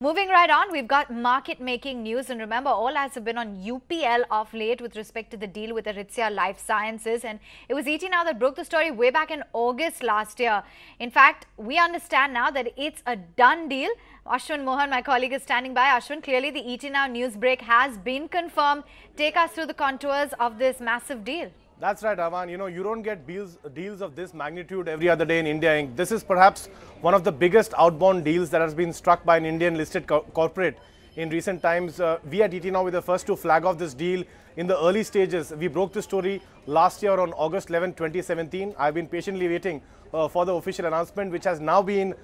Moving right on, we've got market-making news, and remember, all eyes have been on UPL of late with respect to the deal with Arysta Life Sciences, and it was ET Now that broke the story way back in August last year. In fact, we understand now that it's a done deal. Ashwin Mohan, my colleague, is standing by. Ashwin, clearly the ET Now news break has been confirmed. Take us through the contours of this massive deal. That's right, Aman. You don't get deals of this magnitude every other day in India. This is perhaps one of the biggest outbound deals that has been struck by an Indian listed corporate in recent times. We at ET Now were the first to flag off this deal in the early stages. We broke the story last year on August 11, 2017. I've been patiently waiting for the official announcement, which has now been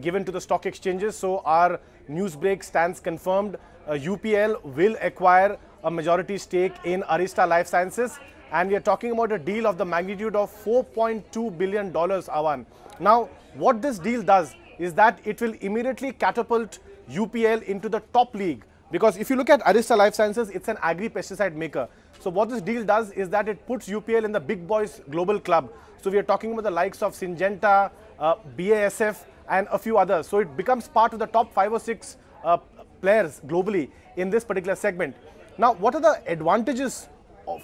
given to the stock exchanges. So our news break stands confirmed. UPL will acquire a majority stake in Arysta Life Sciences. And we are talking about a deal of the magnitude of $4.2 billion, Avan. Now, what this deal does is that it will immediately catapult UPL into the top league. Because if you look at Arysta Life Sciences, it's an agri-pesticide maker. So what this deal does is that it puts UPL in the big boys global club. So we are talking about the likes of Syngenta, BASF and a few others. So it becomes part of the top 5 or 6 players globally in this particular segment. Now, what are the advantages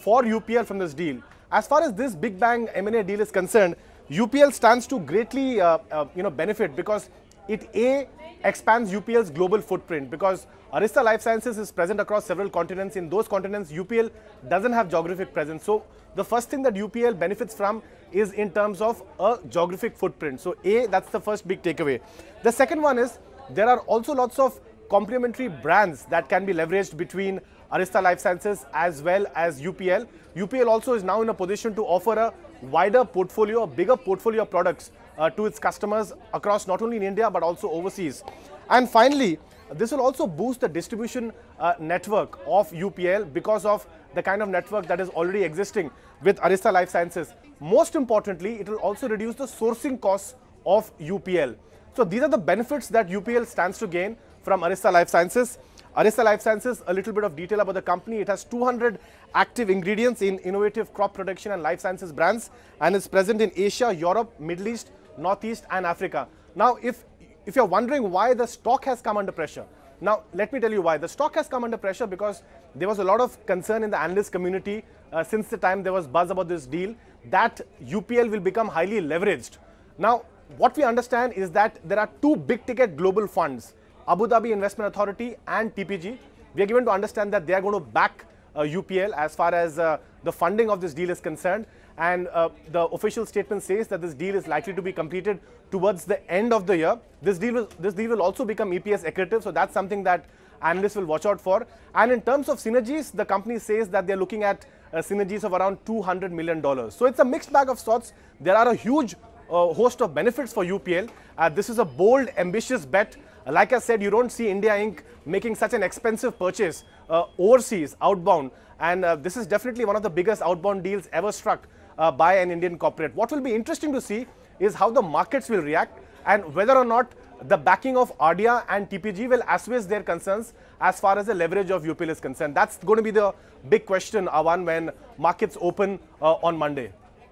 for UPL from this deal? As far as this big bang M&A deal is concerned, UPL stands to greatly benefit because it expands UPL's global footprint, because Arysta Life Sciences is present across several continents. In those continents, UPL doesn't have geographic presence. So the first thing that UPL benefits from is in terms of a geographic footprint. So that's the first big takeaway. The second one is there are also lots of complementary brands that can be leveraged between Arysta Life Sciences as well as UPL. UPL also is now in a position to offer a wider portfolio, a bigger portfolio of products to its customers across not only in India but also overseas. And finally, this will also boost the distribution network of UPL because of the kind of network that is already existing with Arysta Life Sciences. Most importantly, it will also reduce the sourcing costs of UPL. So these are the benefits that UPL stands to gain from Arysta Life Sciences. Arysta Life Sciences, a little bit of detail about the company. It has 200 active ingredients in innovative crop protection and life sciences brands, and is present in Asia, Europe, Middle East, Northeast and Africa. Now, if you're wondering why the stock has come under pressure, now let me tell you why. The stock has come under pressure because there was a lot of concern in the analyst community since the time there was buzz about this deal that UPL will become highly leveraged. Now, what we understand is that there are two big ticket global funds, Abu Dhabi Investment Authority and TPG. We are given to understand that they are going to back UPL as far as the funding of this deal is concerned. And the official statement says that this deal is likely to be completed towards the end of the year. This deal will also become EPS accretive. So that's something that analysts will watch out for. And in terms of synergies, the company says that they're looking at synergies of around $200 million. So it's a mixed bag of sorts. There are a huge host of benefits for UPL. This is a bold, ambitious bet. Like I said, you don't see India Inc. making such an expensive purchase overseas, outbound. And this is definitely one of the biggest outbound deals ever struck by an Indian corporate. What will be interesting to see is how the markets will react and whether or not the backing of ADIA and TPG will assuage their concerns as far as the leverage of UPL is concerned. That's going to be the big question, Avan, when markets open on Monday.